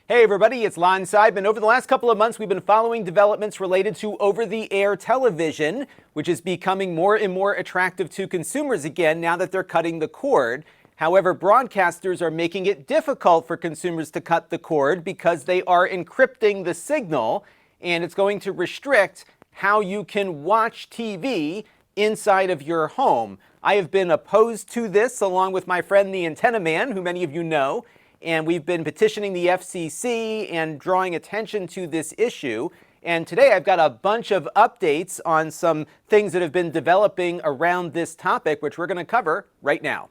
Hey everybody, it's Lon.TV, and over the last couple of months we've been following developments related to over-the-air television, which is becoming more and more attractive to consumers again now that they're cutting the cord. However, broadcasters are making it difficult for consumers to cut the cord because they are encrypting the signal, and it's going to restrict how you can watch TV inside of your home. I have been opposed to this along with my friend the Antennaman, who many of you know, and we've been petitioning the FCC and drawing attention to this issue. And today I've got a bunch of updates on some things that have been developing around this topic, which we're going to cover right now.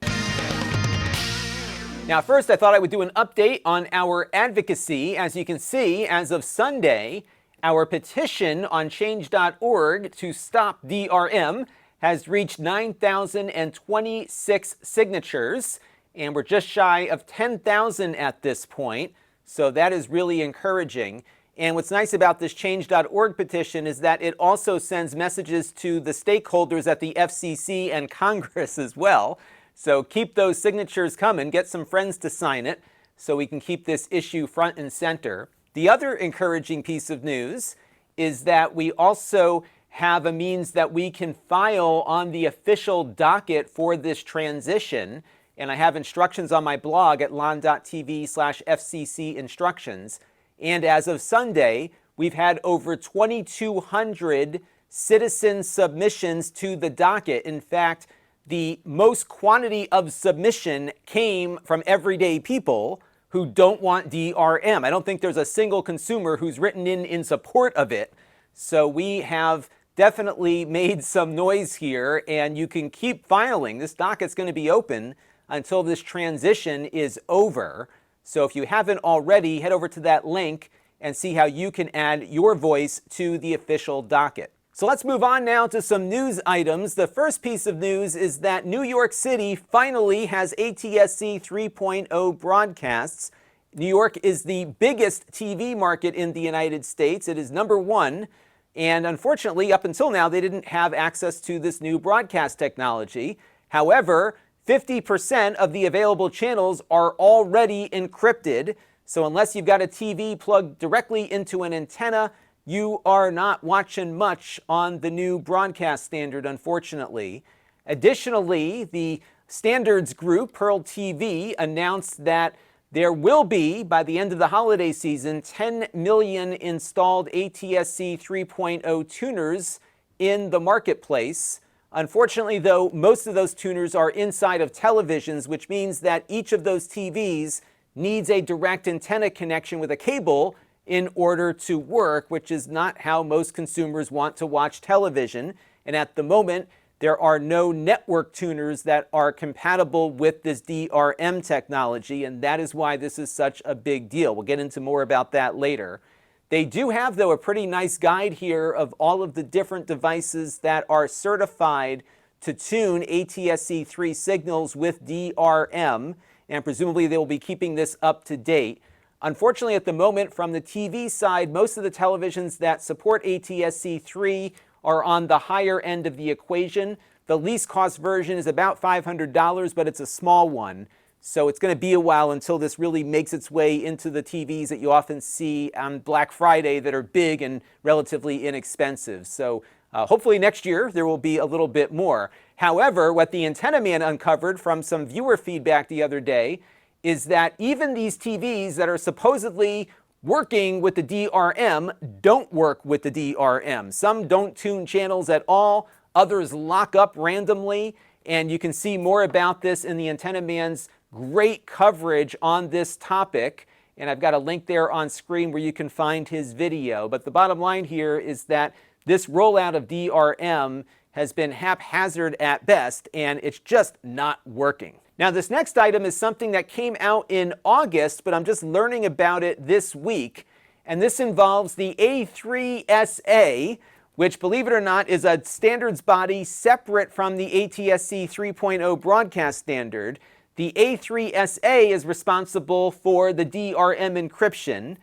Now, first, I thought I would do an update on our advocacy. As you can see, as of Sunday, our petition on change.org to stop DRM has reached 9,026 signatures. And we're just shy of 10,000 at this point, so that is really encouraging. And what's nice about this change.org petition is that it also sends messages to the stakeholders at the FCC and Congress as well. So keep those signatures coming, get some friends to sign it so we can keep this issue front and center. The other encouraging piece of news is that we also have a means that we can file on the official docket for this transition. And I have instructions on my blog at Lon.TV/FCC instructions. And as of Sunday, we've had over 2,200 citizen submissions to the docket. In fact, the most quantity of submission came from everyday people who don't want DRM. I don't think there's a single consumer who's written in support of it. So we have definitely made some noise here, and you can keep filing. This docket's going to be open until this transition is over. So if you haven't already, head over to that link and see how you can add your voice to the official docket. So let's move on now to some news items. The first piece of news is that New York City finally has ATSC 3.0 broadcasts. New York is the biggest TV market in the United States. It is #1. And unfortunately, up until now, they didn't have access to this new broadcast technology. However, 50% of the available channels are already encrypted. So unless you've got a TV plugged directly into an antenna, you are not watching much on the new broadcast standard, unfortunately. Additionally, the standards group, Pearl TV, announced that there will be, by the end of the holiday season, 10 million installed ATSC 3.0 tuners in the marketplace. Unfortunately, though, most of those tuners are inside of televisions, which means that each of those TVs needs a direct antenna connection with a cable in order to work, which is not how most consumers want to watch television. And at the moment, there are no network tuners that are compatible with this DRM technology, and that is why this is such a big deal. We'll get into more about that later. They do have, though, a pretty nice guide here of all of the different devices that are certified to tune ATSC 3 signals with DRM, and presumably they will be keeping this up to date. Unfortunately, at the moment, from the TV side, most of the televisions that support ATSC 3 are on the higher end of the equation. The least cost version is about $500, but it's a small one. So it's going to be a while until this really makes its way into the TVs that you often see on Black Friday that are big and relatively inexpensive. So hopefully next year there will be a little bit more. However, what the Antennaman uncovered from some viewer feedback the other day is that even these TVs that are supposedly working with the DRM don't work with the DRM. Some don't tune channels at all, others lock up randomly, and you can see more about this in the Antennaman's great coverage on this topic, and I've got a link there on screen where you can find his video. But the bottom line here is that this rollout of DRM has been haphazard at best, and it's just not working. Now, this next item is something that came out in August, but I'm just learning about it this week, and this involves the A3SA, which, believe it or not, is a standards body separate from the ATSC 3.0 broadcast standard. The A3SA is responsible for the DRM encryption,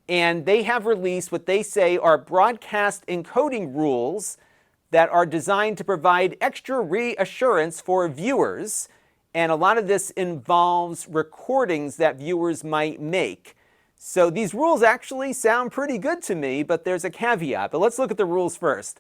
and they have released what they say are broadcast encoding rules that are designed to provide extra reassurance for viewers, and a lot of this involves recordings that viewers might make. So these rules actually sound pretty good to me, but there's a caveat. But let's look at the rules first.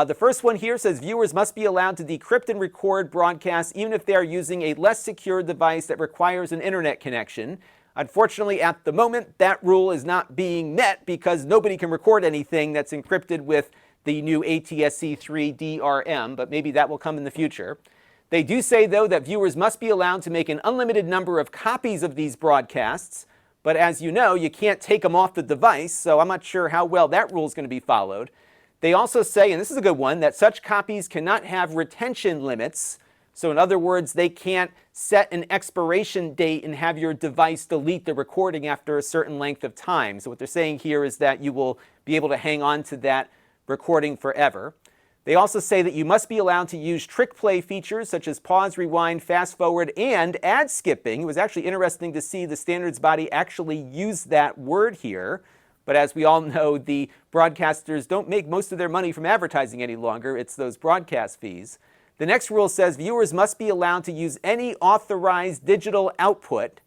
The first one here says viewers must be allowed to decrypt and record broadcasts even if they are using a less secure device that requires an internet connection. Unfortunately, at the moment, that rule is not being met because nobody can record anything that's encrypted with the new ATSC 3 DRM, but maybe that will come in the future. They do say, though, that viewers must be allowed to make an unlimited number of copies of these broadcasts, but as you know, you can't take them off the device, so I'm not sure how well that rule is going to be followed. They also say, and this is a good one, that such copies cannot have retention limits. So in other words, they can't set an expiration date and have your device delete the recording after a certain length of time. So what they're saying here is that you will be able to hang on to that recording forever. They also say that you must be allowed to use trick play features such as pause, rewind, fast forward, and ad skipping. It was actually interesting to see the standards body actually use that word here. But as we all know, the broadcasters don't make most of their money from advertising any longer. It's those broadcast fees. The next rule says viewers must be allowed to use any authorized digital output.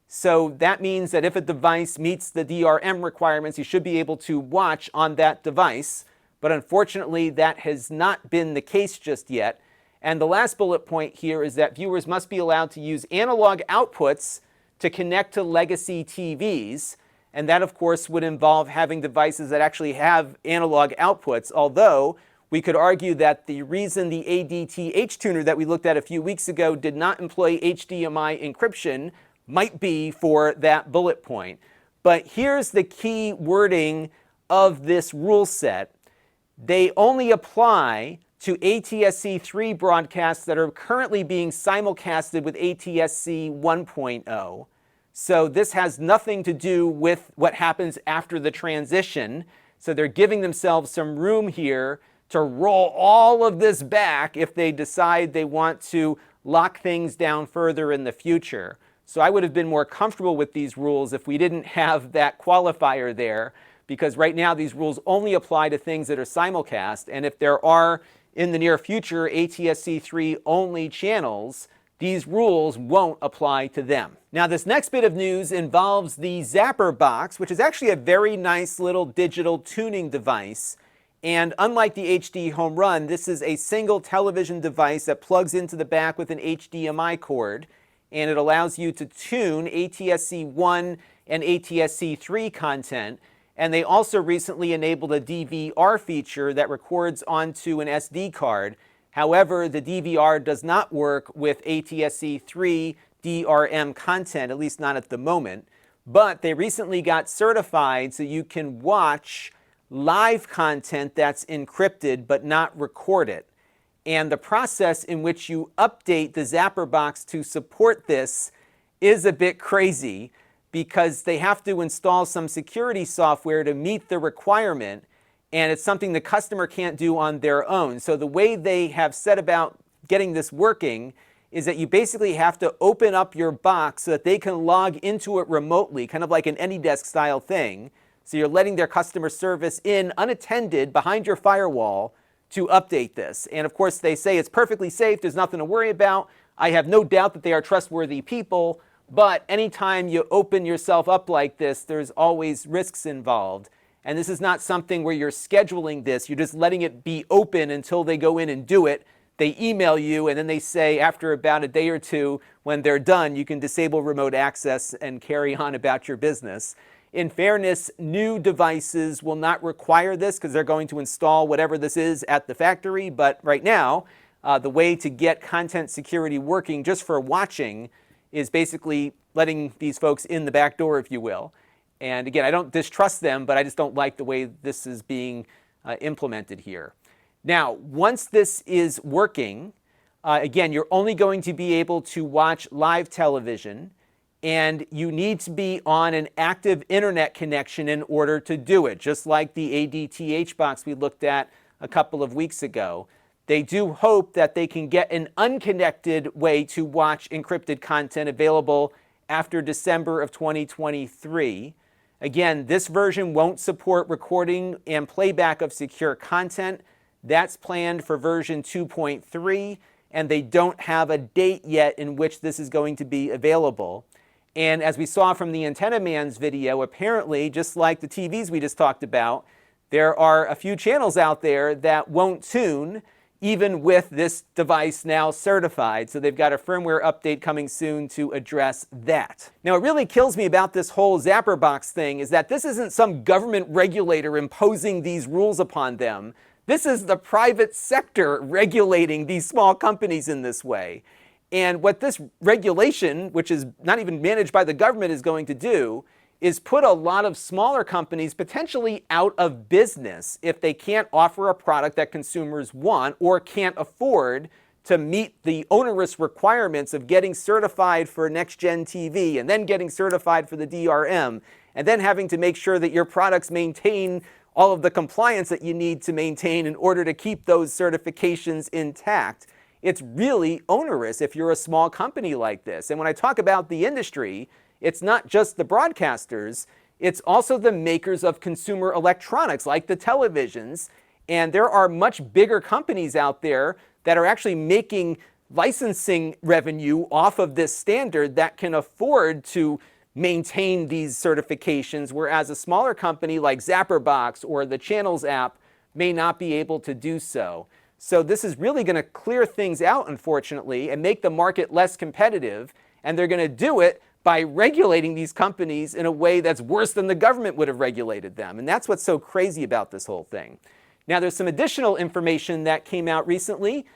So that means that if a device meets the DRM requirements, you should be able to watch on that device. But unfortunately, that has not been the case just yet. And the last bullet point here is that viewers must be allowed to use analog outputs to connect to legacy TVs. And that, of course, would involve having devices that actually have analog outputs, although we could argue that the reason the ADT-H tuner that we looked at a few weeks ago did not employ HDMI encryption might be for that bullet point. But here's the key wording of this rule set. They only apply to ATSC 3 broadcasts that are currently being simulcasted with ATSC 1.0. So this has nothing to do with what happens after the transition. So they're giving themselves some room here to roll all of this back if they decide they want to lock things down further in the future. So I would have been more comfortable with these rules if we didn't have that qualifier there, because right now these rules only apply to things that are simulcast. And if there are, in the near future, ATSC 3 only channels, these rules won't apply to them. Now, this next bit of news involves the Zapperbox, which is actually a very nice little digital tuning device. And unlike the HDHomerun, this is a single television device that plugs into the back with an HDMI cord, and it allows you to tune ATSC 1 and ATSC 3 content. And they also recently enabled a DVR feature that records onto an SD card. However, the DVR does not work with ATSC 3 DRM content, at least not at the moment. But they recently got certified so you can watch live content that's encrypted but not recorded. And the process in which you update the Zapperbox to support this is a bit crazy because they have to install some security software to meet the requirement. And it's something the customer can't do on their own. So the way they have set about getting this working is that you basically have to open up your box so that they can log into it remotely, kind of like an AnyDesk style thing. So you're letting their customer service in unattended behind your firewall to update this. And of course they say it's perfectly safe, there's nothing to worry about. I have no doubt that they are trustworthy people, but anytime you open yourself up like this, there's always risks involved. And this is not something where you're scheduling this, you're just letting it be open until they go in and do it. They email you and then they say after about a day or two, when they're done, you can disable remote access and carry on about your business. In fairness, new devices will not require this because they're going to install whatever this is at the factory. But right now, the way to get content security working just for watching is basically letting these folks in the back door, if you will. And again, I don't distrust them, but I just don't like the way this is being implemented here. Now, once this is working, again, you're only going to be able to watch live television, and you need to be on an active internet connection in order to do it, just like the ADT-H box we looked at a couple of weeks ago. They do hope that they can get an unconnected way to watch encrypted content available after December of 2023. Again, this version won't support recording and playback of secure content. That's planned for version 2.3, and they don't have a date yet in which this is going to be available. And as we saw from the Antennaman's video, apparently, just like the TVs we just talked about, there are a few channels out there that won't tune even with this device now certified. So they've got a firmware update coming soon to address that. Now, what really kills me about this whole Zapperbox thing is that this isn't some government regulator imposing these rules upon them. This is the private sector regulating these small companies in this way. And what this regulation, which is not even managed by the government, is going to do is put a lot of smaller companies potentially out of business if they can't offer a product that consumers want or can't afford to meet the onerous requirements of getting certified for next-gen TV and then getting certified for the DRM and then having to make sure that your products maintain all of the compliance that you need to maintain in order to keep those certifications intact. It's really onerous if you're a small company like this. And when I talk about the industry, it's not just the broadcasters, it's also the makers of consumer electronics like the televisions. And there are much bigger companies out there that are actually making licensing revenue off of this standard that can afford to maintain these certifications, whereas a smaller company like Zapperbox or the Channels app may not be able to do so. So this is really going to clear things out, unfortunately, and make the market less competitive. And they're going to do it by regulating these companies in a way that's worse than the government would have regulated them. And that's what's so crazy about this whole thing. Now, there's some additional information that came out recently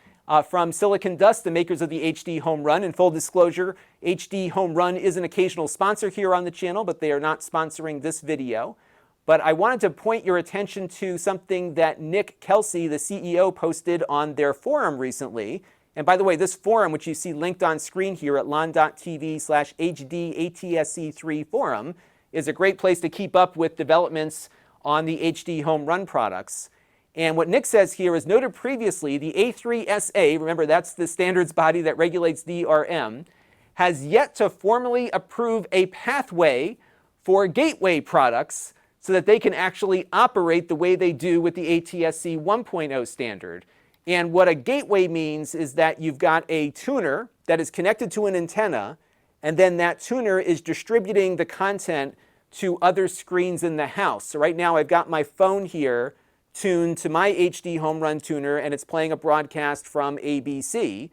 from Silicon Dust, the makers of the HDHomerun. In full disclosure, HDHomerun is an occasional sponsor here on the channel, but they are not sponsoring this video. But I wanted to point your attention to something that Nick Kelsey, the CEO, posted on their forum recently. And by the way, this forum, which you see linked on screen here at Lon.TV/HDATSC3 forum, is a great place to keep up with developments on the HDHomerun products. And what Nick says here is, noted previously, the A3SA, remember that's the standards body that regulates DRM, has yet to formally approve a pathway for gateway products so that they can actually operate the way they do with the ATSC 1.0 standard. And what a gateway means is that you've got a tuner that is connected to an antenna, and then that tuner is distributing the content to other screens in the house. So right now I've got my phone here tuned to my HDHomerun tuner, and it's playing a broadcast from ABC.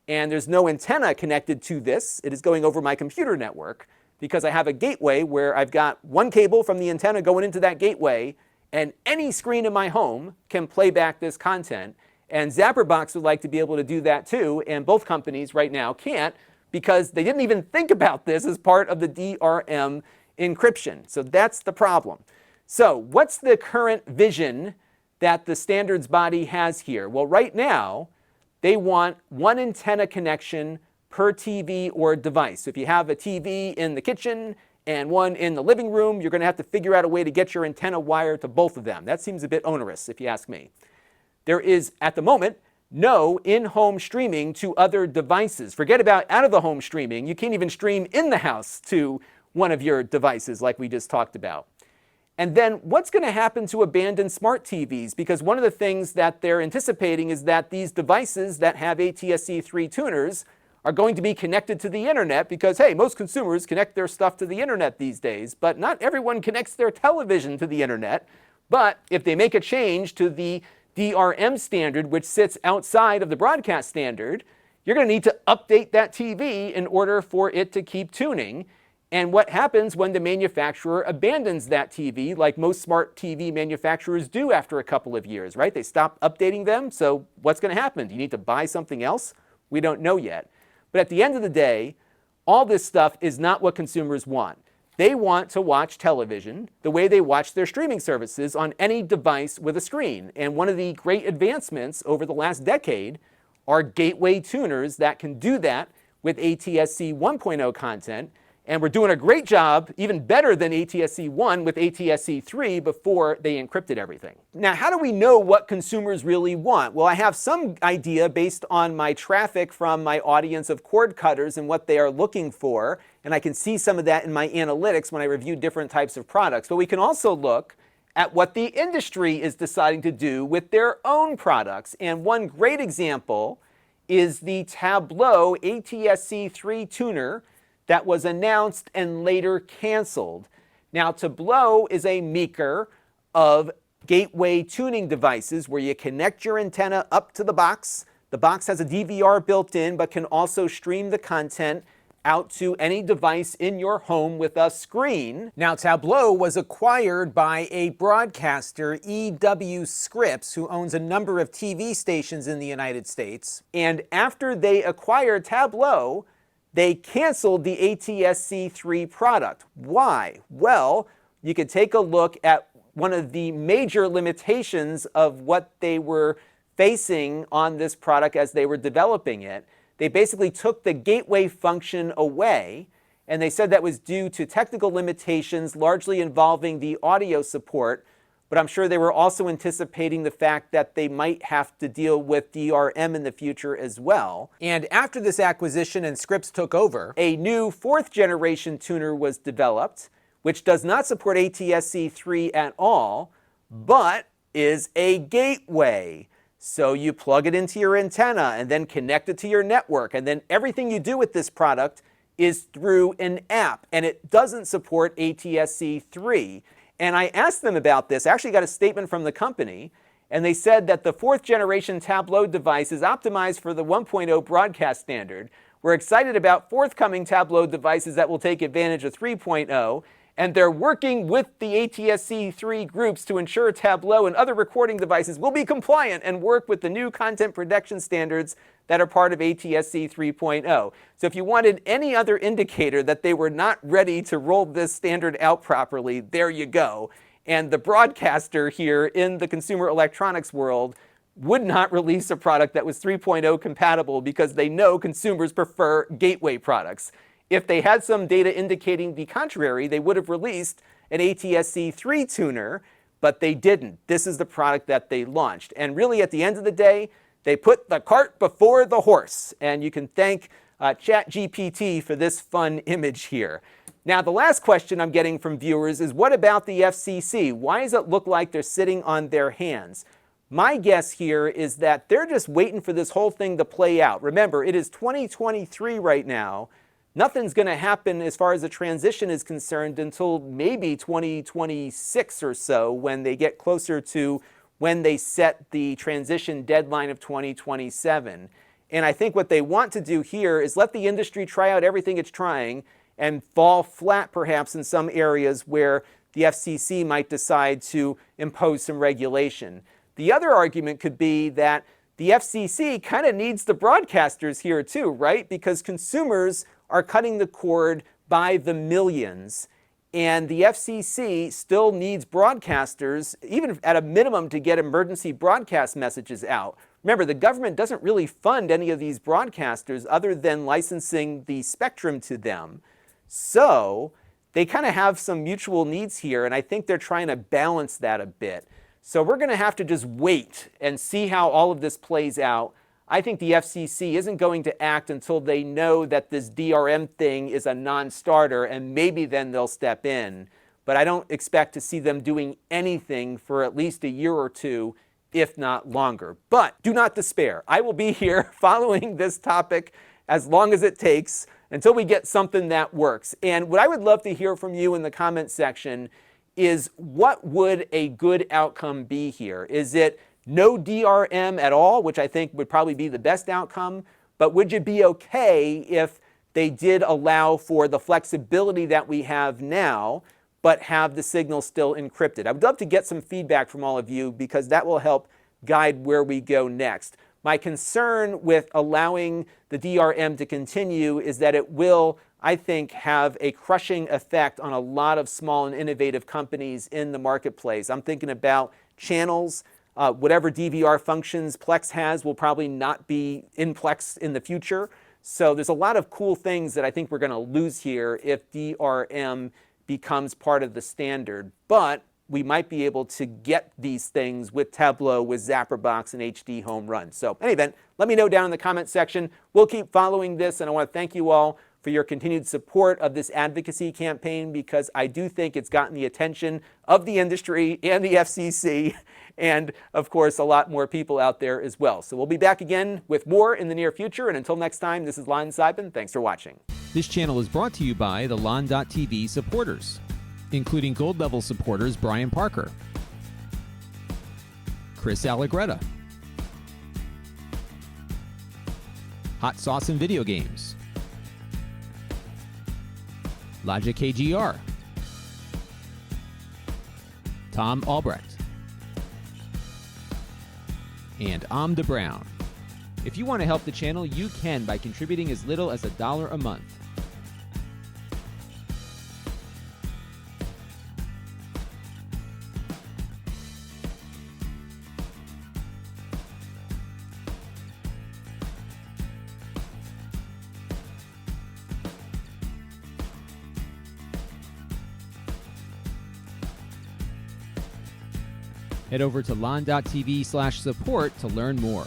And there's no antenna connected to this. It is going over my computer network because I have a gateway where I've got one cable from the antenna going into that gateway, and any screen in my home can play back this content. And Zapperbox would like to be able to do that too, and both companies right now can't because they didn't even think about this as part of the DRM encryption. So that's the problem. So what's the current vision that the standards body has here? Well, right now, they want one antenna connection per TV or device. So if you have a TV in the kitchen and one in the living room, you're going to have to figure out a way to get your antenna wire to both of them. That seems a bit onerous, if you ask me. There is, at the moment, no in-home streaming to other devices. Forget about out-of-the-home streaming. You can't even stream in the house to one of your devices like we just talked about. And then what's going to happen to abandoned smart TVs? Because one of the things that they're anticipating is that these devices that have ATSC3 tuners are going to be connected to the internet because, hey, most consumers connect their stuff to the internet these days, but not everyone connects their television to the internet. But if they make a change to the DRM standard, which sits outside of the broadcast standard, you're going to need to update that TV in order for it to keep tuning. And what happens when the manufacturer abandons that TV, like most smart TV manufacturers do after a couple of years, right? They stop updating them, so what's going to happen? Do you need to buy something else? We don't know yet. But at the end of the day, all this stuff is not what consumers want. They want to watch television the way they watch their streaming services on any device with a screen. And one of the great advancements over the last decade are gateway tuners that can do that with ATSC 1.0 content. And we're doing a great job, even better than ATSC 1 with ATSC 3 before they encrypted everything. Now, how do we know what consumers really want? Well, I have some idea based on my traffic from my audience of cord cutters and what they are looking for. And I can see some of that in my analytics when I review different types of products. But we can also look at what the industry is deciding to do with their own products. And one great example is the Tablo ATSC 3 tuner that was announced and later canceled. Now, Tablo is a maker of gateway tuning devices where you connect your antenna up to the box. The box has a DVR built in, but can also stream the content out to any device in your home with a screen. Now, Tablo was acquired by a broadcaster, EW Scripps, who owns a number of TV stations in the United States. And after they acquired Tablo, they canceled the ATSC3 product. Why? Well, you could take a look at one of the major limitations of what they were facing on this product as they were developing it. They basically took the gateway function away, and they said that was due to technical limitations largely involving the audio support, but I'm sure they were also anticipating the fact that they might have to deal with DRM in the future as well. And after this acquisition and Scripps took over, a new 4th generation tuner was developed, which does not support ATSC3 at all, but is a gateway. So you plug it into your antenna and then connect it to your network, and then everything you do with this product is through an app, and it doesn't support ATSC3. And I asked them about this. I actually got a statement from the company, and they said that the 4th generation Tablo device is optimized for the 1.0 broadcast standard. We're excited about forthcoming Tablo devices that will take advantage of 3.0, and they're working with the ATSC3 groups to ensure Tablo and other recording devices will be compliant and work with the new content protection standards that are part of ATSC 3.0. So if you wanted any other indicator that they were not ready to roll this standard out properly, there you go. And the broadcaster here in the consumer electronics world would not release a product that was 3.0 compatible because they know consumers prefer gateway products. If they had some data indicating the contrary, they would have released an ATSC3 tuner, but they didn't. This is the product that they launched. And really, at the end of the day, they put the cart before the horse. And you can thank ChatGPT for this fun image here. Now, the last question I'm getting from viewers is, what about the FCC? Why does it look like they're sitting on their hands? My guess here is that they're just waiting for this whole thing to play out. Remember, it is 2023 right now. Nothing's going to happen as far as the transition is concerned until maybe 2026 or so, when they get closer to when they set the transition deadline of 2027. And I think what they want to do here is let the industry try out everything it's trying and fall flat perhaps in some areas where the FCC might decide to impose some regulation. The other argument could be that the FCC kind of needs the broadcasters here too, right? Because consumers are cutting the cord by the millions, and the FCC still needs broadcasters, even at a minimum, to get emergency broadcast messages out. Remember, the government doesn't really fund any of these broadcasters other than licensing the spectrum to them. So they kind of have some mutual needs here, and I think they're trying to balance that a bit. So we're going to have to just wait and see how all of this plays out. I think the FCC isn't going to act until they know that this DRM thing is a non-starter, and maybe then they'll step in. But I don't expect to see them doing anything for at least a year or two, if not longer. But do not despair. I will be here following this topic as long as it takes until we get something that works. And what I would love to hear from you in the comment section is, what would a good outcome be here? Is it no DRM at all, which I think would probably be the best outcome, but would you be okay if they did allow for the flexibility that we have now, but have the signal still encrypted? I would love to get some feedback from all of you, because that will help guide where we go next. My concern with allowing the DRM to continue is that it will, I think, have a crushing effect on a lot of small and innovative companies in the marketplace. I'm thinking about channels. Whatever DVR functions Plex has will probably not be in Plex in the future. So there's a lot of cool things that I think we're going to lose here if DRM becomes part of the standard. But we might be able to get these things with Tablo, with Zapperbox, and HDHomerun. So in any event, let me know down in the comment section. We'll keep following this, and I want to thank you all for your continued support of this advocacy campaign, because I do think it's gotten the attention of the industry and the FCC, and of course a lot more people out there as well. So we'll be back again with more in the near future, and until next time, this is Lon.TV. Thanks for watching. This channel is brought to you by the Lon.TV supporters, including gold level supporters Brian Parker, Chris Allegretta, Hot Sauce and Video Games, Logic KGR, Tom Albrecht, and Amda Brown. If you want to help the channel, you can by contributing as little as $1 a month. Head over to lon.tv/support to learn more.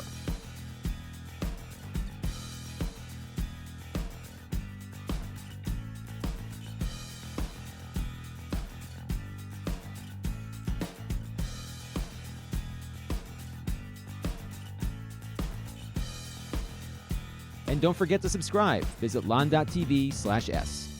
And don't forget to subscribe. Visit lon.tv/s.